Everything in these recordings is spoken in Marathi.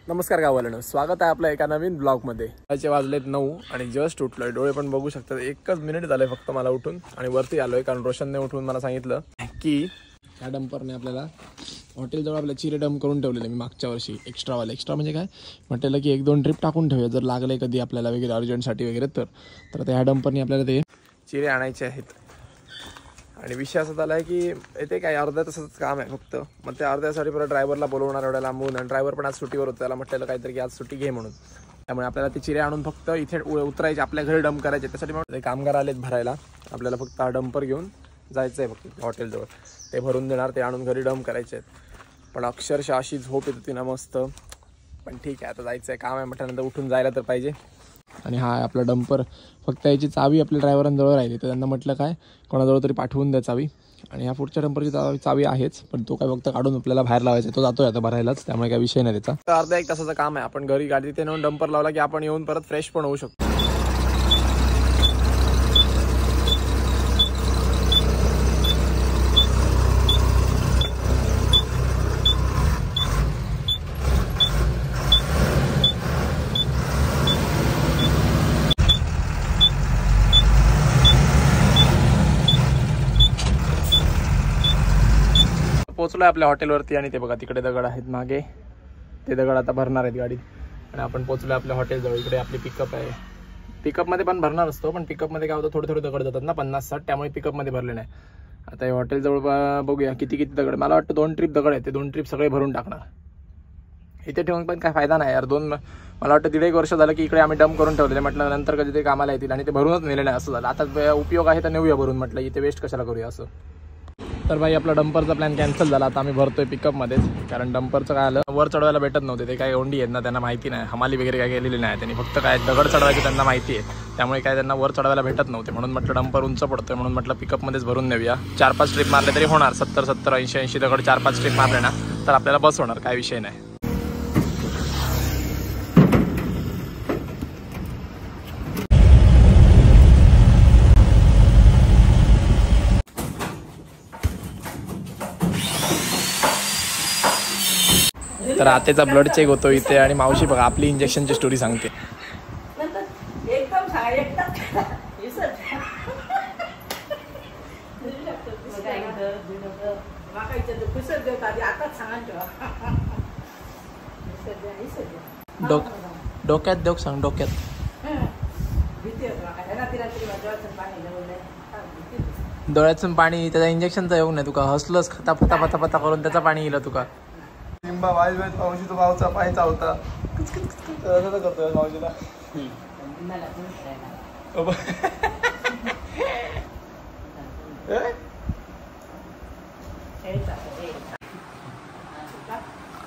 नमस्कार गावाला, स्वागत आहे आपल्या एका नवीन ब्लॉगमध्ये. त्याचे वाजलेत 9 आणि जस्ट उठलोय. डोळे पण बघू शकतात. 1 मिनिट झालंय फक्त मला उठून आणि वरती आलोय, कारण रोशनने उठून मला सांगितलं की ह्या डंपरने आपल्याला हॉटेलजवळ आपल्या चिरे डंप करून ठेवलेले. मी मागच्या वर्षी एक्स्ट्रा म्हणजे काय म्हटलेलं की 1-2 ट्रिप टाकून ठेवूया जर लागले कधी आपल्याला वगैरे अर्जंटसाठी वगैरे. तर ह्या डंपरने आपल्याला ते चिरे आणायचे आहेत. आणि विषय असा झाला आहे की येथे काय अर्ध्या तासाचं काम आहे फक्त. मग त्या अर्ध्या तासासाठी परत ड्रायव्हरला बोलवणार एवढ्या लांबून, आणि ड्रायव्हर पण आज सुट्टीवर होता. त्याला म्हटलेलं काहीतरी की आज सुट्टी घे म्हणून. त्यामुळे आपल्याला ते चिरे आणून फक्त इथे उतरायचे, आपल्या घरी डंप करायचे. त्यासाठी मग ते कामगार आलेत भरायला. आपल्याला फक्त हा डंपर घेऊन जायचं आहे फक्त हॉटेलजवळ. ते भरून देणार, ते आणून घरी डंप करायचे आहेत. पण अक्षरशः अशी झोप येत होती ना मस्त. पण ठीक आहे, आता जायचं आहे, काम आहे म्हटल्यानंतर उठून जायला तर पाहिजे. आणि हा आहे आपला डंपर. फक्त याची चावी आपल्या ड्रायव्हरांजवळ राहिली, तर त्यांना म्हटलं काय कोणाजवळ तरी पाठवून द्या चावी. आणि ह्या पुढच्या डंपरची चावी आहेच, पण तो काय फक्त काढून आपल्याला बाहेर लावायचा. तो जातोय आता भरायलाच, त्यामुळे काय विषय नाही त्याचा. तर अर्धा 1 तासाचं काम आहे. आपण घरी गाडी तिथे नेऊन डंपर लावला की आपण येऊन परत फ्रेश पण होऊ शकतो. पोचलोय आपल्या हॉटेलवरती आणि ते बघा तिकडे दगड आहेत मागे. ते दगड आता भरणार आहेत गाडीत. आणि आपण पोचलोय आपल्या हॉटेलजवळ. इकडे आपली पिकअप आहे. पिकअपमध्ये पण भरणार असतो, पण पिकअपमध्ये काय होतं थोडे दगड जातात ना 50-60, त्यामुळे पिकअपमध्ये भरले नाही. आता हे हॉटेलजवळ बघूया किती दगड. मला वाटतं 2 ट्रिप दगड आहेत. ते 2 ट्रिप सगळे भरून टाकणार. इथे ठेवून पण काय फायदा नाही यार. मला वाटतं 1.5 वर्ष झालं की इकडे आम्ही डंप करून ठेवलेले. म्हटलं नंतर कधी ते कामाला येतील, आणि ते भरूनच नेले नाही असं झालं. आता उपयोग आहे तर नेऊया भरून. म्हटलं इथे वेस्ट कशाला करूया असं. तर भाई आपला डंपरचा प्लॅन कॅन्सल झाला. आता आम्ही भरतोय पिकअपमध्येच, कारण डंपरचं काय आलं वर चढवायला भेटत नव्हते. ते काय ओंडी आहेत ना, त्यांना माहिती नाही. हमाली वगैरे काय केलेली नाही त्यांनी. फक्त काय दगड चढवायचे त्यांना माहिती आहे, त्यामुळे काय त्यांना वर चढवायला भेटत नव्हते. म्हणून म्हटलं डंपर उंच पडतोय, म्हणून म्हटलं पिकअपमध्येच भरून नेऊया. 4-5 ट्रिप मारले तरी होणार. 70-70, 80-80 दगड 4-5 ट्रिप मारले ना तर आपल्याला बस होणार, काय विषय नाही. तर आतेचा ब्लड चेक होतो इथे, आणि मावशी बघा आपली इंजेक्शनची स्टोरी सांगते. डोक्यात देऊ सांग, डोक्यात डोळ्यातून पाणी. त्याचा इंजेक्शनचा योग नाही तुका. हसलंच खता पता करून त्याचा पाणी येईल तुका. लिंबा वाईट मावशी तो गावचा पाय चावता करतोय मावशीला.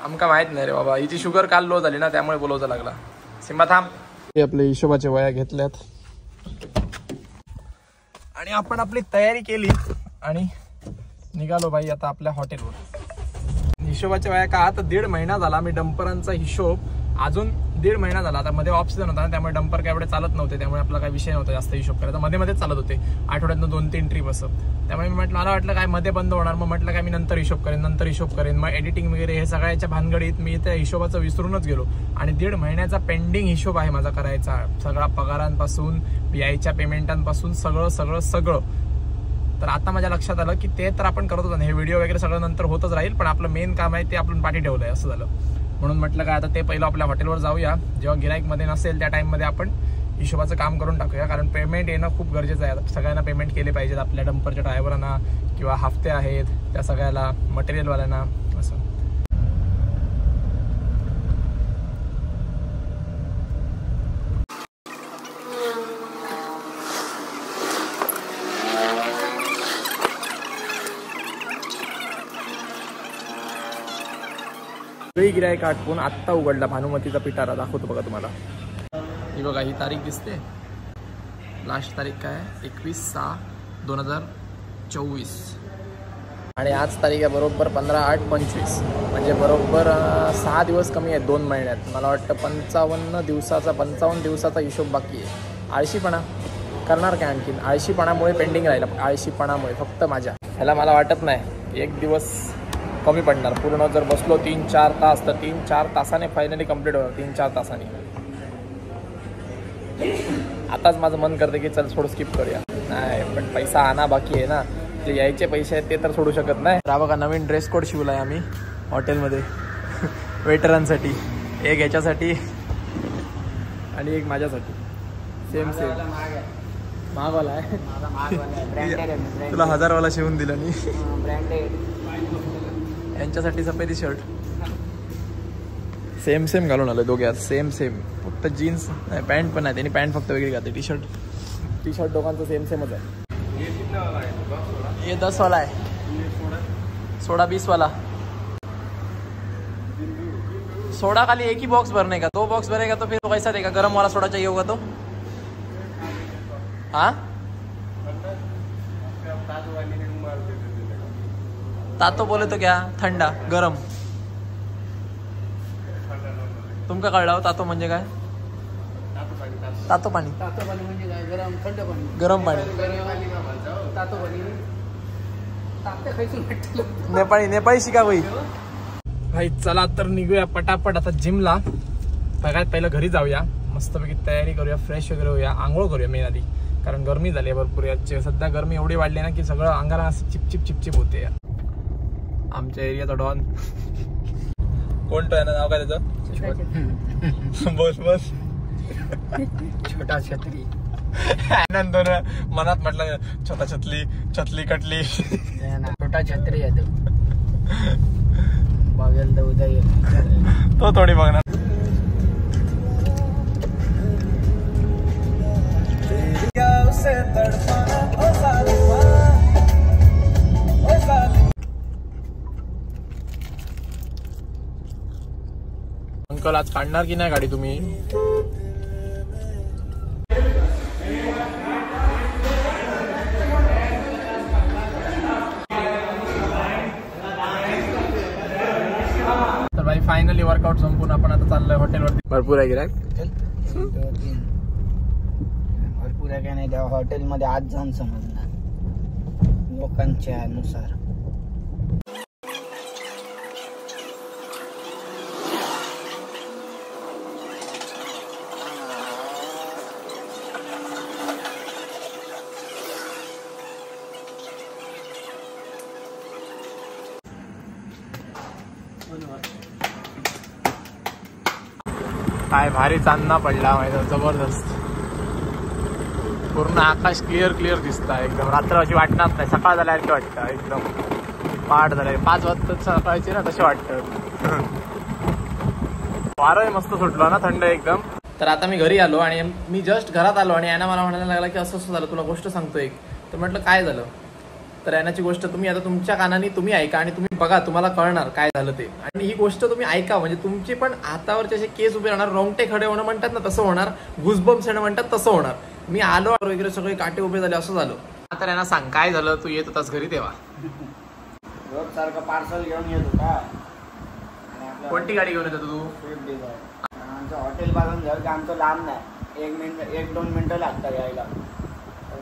आमका माहित नाही रे बाबा. हिची शुगर काल लो झाली ना, त्यामुळे बोलवचा लागला. सिंबा थांब. हे आपले हिशोबाचे वया घेतल्यात आणि आपण आपली तयारी केली आणि निघालो भाई आता आपल्या हॉटेलवर. हिशोबाच्या वया का आता 1.5 महिना झाला. मी डंपरांचा हिशोब अजून 1.5 महिना झाला. आता मध्ये ऑफ सीझन होता ना, त्यामुळे डंपर काय एवढे चालत नव्हते. त्यामुळे आपला काय विषय नव्हता जास्त हिशोब करायचा. मध्येच चालत होते, आठवड्यातनं 2-3 ट्रिप असं. त्यामुळे मी म्हटलं, मला वाटलं काय मध्ये बंद होणार. मग म्हटलं काय मी नंतर हिशोब करेन. मग एडिटिंग वगैरे हे सगळ्याच्या भानगडीत मी त्या हिशोबाचं विसरूनच गेलो. आणि 1.5 महिन्याचा पेंडिंग हिशोब आहे माझा करायचा. सगळा पगारांपासून, यायच्या पेमेंटांपासून सगळं. तर आता माझ्या लक्षात आलं की ते तर आपण करतोच नाही. हे व्हिडिओ वगैरे सगळं नंतर होतच राहील, पण आपलं मेन काम आहे ते आपण पाठी ठेवलंय असं झालं. म्हणून म्हटलं काय आता ते पहिलं आपल्या हॉटेलवर जाऊया. जेव्हा गिराईक मध्ये नसेल त्या टाइममध्ये आपण हिशोबाचं काम करून टाकूया, कारण पेमेंट येणं खूप गरजेचं आहे. सगळ्यांना पेमेंट केले पाहिजेत. आपल्या डंपरच्या ड्रायव्हरांना किंवा हफ्ते आहेत त्या सगळ्याला, मटेरियलवाल्यांना असं. सगळी गिराईक आटपून आत्ता उघडला भानुमतीचा पिटारा. दाखवतो बघा तुम्हाला. ही बघा ही तारीख दिसते. लास्ट तारीख काय 21/6/2024 आणि आज तारीख आहे बरोबर 15/8/25. म्हणजे बरोबर 6 दिवस कमी आहेत 2 महिन्यात. मला वाटतं 55 दिवसाचा हिशोब बाकी आहे. आळशीपणा करणार काय आणखीन. आळशीपणामुळे पेंडिंग राहिला. आळशीपणामुळे फक्त माझ्या ह्याला मला वाटत नाही 1 दिवस कमी पडणार. पूर्ण जर बसलो 3-4 तास तर 3-4 तासाने फायनली कंप्लीट होणार. 3-4 तासांनी. आताच माझं मन करते की चल थोडं स्किप करूया. नाही पण पैसा आणा बाकी आहे ना. जे यायचे पैसे आहेत ते तर सोडू शकत नाही. हा बघा नवीन ड्रेस कोड शिवला आहे आम्ही हॉटेलमध्ये वेटरांसाठी. एक याच्यासाठी आणि एक माझ्यासाठी. सेम महागवाला आहे. तुला 1000 वाला शिवून दिला मी. यांच्यासाठी सफेदी शर्ट सेम घालून आलो दोघे आज. सेम फक्त जीन्स नाही पॅन्ट पण नाही. त्यांनी पॅन्ट फक्त वेगळी घातली. टी शर्ट दोघांचं सेमच आहे. ये 10 वाला है. सोडा 20 वाला. सोडा खाली एक ही बॉक्स भरने का. 2 बॉक्स भरेगा तो फिर तो कैसा देगा. गर्म वाला सोडा चाहिए होगा तो. हाँ तातो बोले तो क्या थंडा गरम. तुमका कळलं तातो म्हणजे काय. तातो पाणी म्हणजे काय. गरम थंड पाणी. गरम पाणी. तातो पाणी. नेपाळी शिका भाई. भाई चला तर निघूया पटापट आता जिमला. सगळ्यात पहिलं घरी जाऊया. मस्तपैकी तयारी करूया. फ्रेश वगैरे होऊया. आंघोळ करूया मेन आधी. कारण गरमी झाली आहे भरपूर. याची सध्या गरमी एवढी वाढली ना की सगळं अंगाला असं चिपचिप होते. आमच्या एरियाचा डॉन कोणतं आहे ना नाव काय त्याचं. बस छोटा छत्री. आनंद मनात म्हटलं छोटा छतली कटली. छोटा छत्री आहे तो. बघेल तर उद्या तो थोडी बघणार. अंकल आज काढणार की नाही गाडी तुम्ही. तर भाई फायनली वर्कआउट संपून आपण आता चाललोय हॉटेलवरती. भरपूर आहे गिरायक. भरपूर आहे का नाही त्या हॉटेलमध्ये आज जाऊन समजणार लोकांच्या नुसार. काय भारी चांदणा पडला माहिती. जबरदस्त. पूर्ण आकाश क्लिअर दिसत आहे एकदम. रात्र अशी वाटणार नाही. सकाळ झाल्यासारखी वाटतं एकदम. पहाट झाले 5 वाजता सकाळची ना तसे वाटतं. वारं मस्त सुटलं ना थंड एकदम. तर आता मी घरी आलो आणि मी जस्ट घरात आलो आणि याना मला म्हणायला लागला की असं झालं तुला गोष्ट सांगतो एक. तर म्हटलं काय झालं. तर यानाची गोष्ट तुम्ही आता तुमच्या कानाने तुम्ही ऐका आणि तुम्ही बघा तुम्हाला कळणार काय झालं ते. आणि ही गोष्ट तुम्ही ऐका म्हणजे तुमची पण हातावरचे असे केस उभे राहणार. रोंगटे खडे होणं म्हणतात ना तसं होणार. गुजबम्स येणं म्हणतात तसं होणार. मी आलो वगैरे सगळे काटे उभे झाले असं झालं. आता यांना सांग काय झालं. तू येत होतास घरी तेव्हा. रोज सारखं पार्सल घेऊन येत होता. कोणती गाडी घेऊन येतो तू. Swift Dzire. आमचं हॉटेल पासून घर का आमचं लांब नाही. 1-2 मिनिटं लागतात यायला.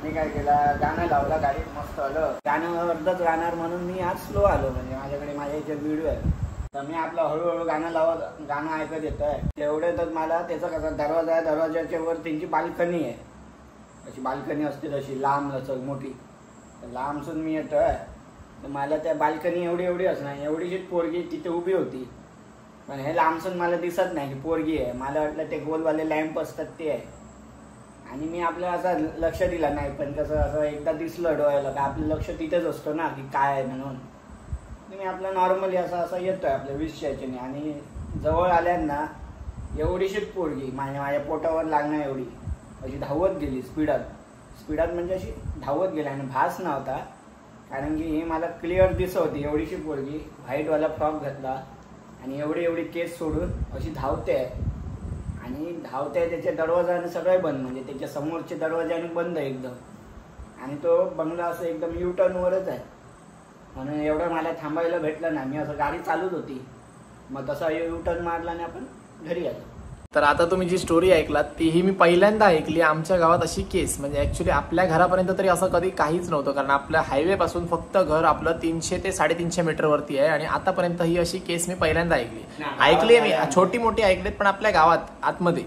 मी काय केलं गाणं लावलं गाडीत मस्त आलं. गाणं अर्धच गाणार म्हणून मी आज स्लो आलो. म्हणजे माझ्याकडे माझ्या इथे व्हिडिओ आहे. तर मी आपलं हळूहळू गाणं ऐकत येतोय. तेवढे तर मला त्याचा कसा दरवाजा आहे. दरवाजाच्या वर त्यांची बाल्कनी आहे. अशी बाल्कनी असते तशी लांब लचक मोठी. लांबसून मी येतोय तर मला त्या बाल्कनी एवढी असणार. एवढीशी पोरगी तिथे उभी होती. पण हे लांबसून मला दिसत नाही की पोरगी आहे. मला वाटलं ते गोलवाले लॅम्प असतात ते आहे. आणि मी आपलं असं लक्ष दिलं नाही. पण कसं असं एकदा दिसलं डोळ्याला का आपलं लक्ष तिथेच असतो ना की काय आहे म्हणून. मी आपलं नॉर्मली असं येतोय आपल्या 20च्या आणि जवळ आल्यांना एवढीशी पोरगी माझ्या पोटावर लागणार एवढी अशी धावत गेली स्पीडात म्हणजे अशी धावत गेली. आणि भास नव्हता कारण की ही मला क्लिअर दिसत होती. एवढीशी पोरगी व्हाईटवाला फ्रॉक घातला आणि एवढी केस सोडून अशी धावते. आणि धावते त्याचे दरवाजाने सगळे बंद. म्हणजे त्याच्या समोरचे दरवाजाने बंद एकदम. आणि तो बंगला असं एकदम U-टर्नवरच आहे. म्हणून एवढं मला थांबायला भेटलं ना. मी असं गाडी चालूच होती. मग तसा U-टर्न मारला आणि आपण घरी आलो. तर आता तुम्ही जी स्टोरी ऐकलात तीही मी पहिल्यांदा ऐकली. आमच्या गावात अशी केस म्हणजे ऍक्च्युली आपल्या घरापर्यंत तरी असं कधी काहीच नव्हतं, कारण आपल्या हायवे पासून फक्त घर आपलं 300 ते 350 मीटर वरती आहे. आणि आतापर्यंत ही अशी केस मी पहिल्यांदा ऐकली मी छोटी मोठी ऐकलीत, पण आपल्या गावात आतमध्ये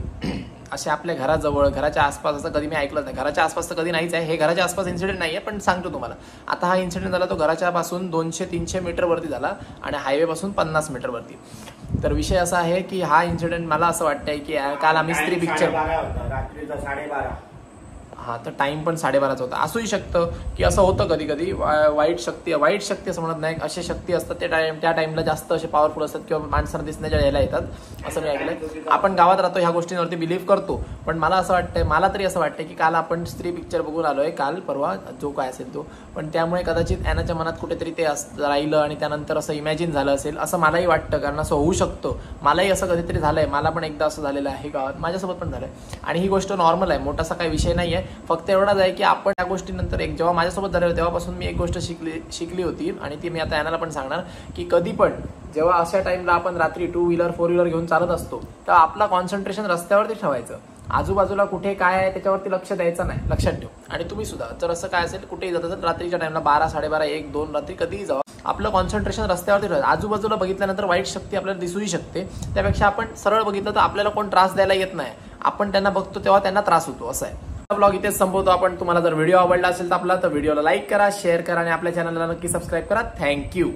असे आपल्या घराजवळ घराच्या आसपास असं कधी मी ऐकलंच नाही. घराच्या आसपास तर कधी नाहीच आहे. हे घराच्या आसपास इन्सिडेंट नाही आहे, पण सांगतो तुम्हाला. आता हा इन्सिडेंट झाला तो घराच्या पासून 200-300 मीटर वरती झाला आणि हायवे पासून 50 मीटर वरती. तर विषय असा आहे की हा इन्सिडेंट मला असं वाटतंय की काल आम्ही स्त्री पिक्चर रात्रीचा 12:30. हा तर टाइम पण 12:30 होता. असूही शकतं की असं होतं कधी कधी. वाईट शक्ती असं म्हणत नाही, असे शक्ती असतात त्या टाइमला जास्त असे पॉवरफुल असतात किंवा माणसांना दिसण्याच्या यायला येतात असं मी ऐकलंय. आपण गावात राहतो, ह्या गोष्टींवरती बिलीव्ह करतो, पण मला तरी असं वाटतंय की काल आपण स्त्री पिक्चर बघून आलोय, काल परवा जो काय असेल तो, पण त्यामुळे कदाचित ॲनाच्या मनात कुठेतरी ते राहिलं आणि त्यानंतर असं इमॅजिन झालं असेल असं मलाही वाटतं. कारण असं होऊ शकतं, मलाही असं कधीतरी झालंय. मला पण एकदा असं झालेलं आहे गावात, माझ्यासोबत पण झालंय. आणि ही गोष्ट नॉर्मल आहे, मोठासा काही विषय नाही आहे. फक्त एवढाच आहे की आपण त्या गोष्टीनंतर जेव्हा माझ्यासोबत झालं तेव्हापासून मी एक गोष्ट शिकली होती आणि ती मी आता यानाला पण सांगणार की कधी पण जेव्हा अशा टाइमला आपण रात्री 2 व्हीलर 4 व्हीलर घेऊन चालत असतो तर आपला कॉन्सन्ट्रेशन रस्त्यावरती ठेवायचं. आजूबाजूला कुठे काय आहे त्याच्यावरती लक्ष द्यायचं नाही, लक्षात ठेव. आणि तुम्ही सुद्धा जर असं काय असेल कुठेही जात असेल रात्रीच्या टाइमला 12, 12:30, 1, 2 रात्री कधीही जावा, आपलं कॉन्सन्ट्रेशन रस्त्यावरती ठेवायचं. आजूबाजूला बघितल्यानंतर वाईट शक्ती आपल्याला दिसूही शकते, त्यापेक्षा आपण सरळ बघितलं तर आपल्याला कोण त्रास द्यायला येत नाही. आपण त्यांना बघतो तेव्हा त्यांना त्रास होतो, असं आहे. ब्लॉग इथेच संपवतो आपण. तुम्हाला जर व्हिडिओ आवडला असेल तर व्हिडिओला लाईक करा, शेअर करा आणि आपल्या चॅनलला नक्की सबस्क्राईब करा. थँक्यू.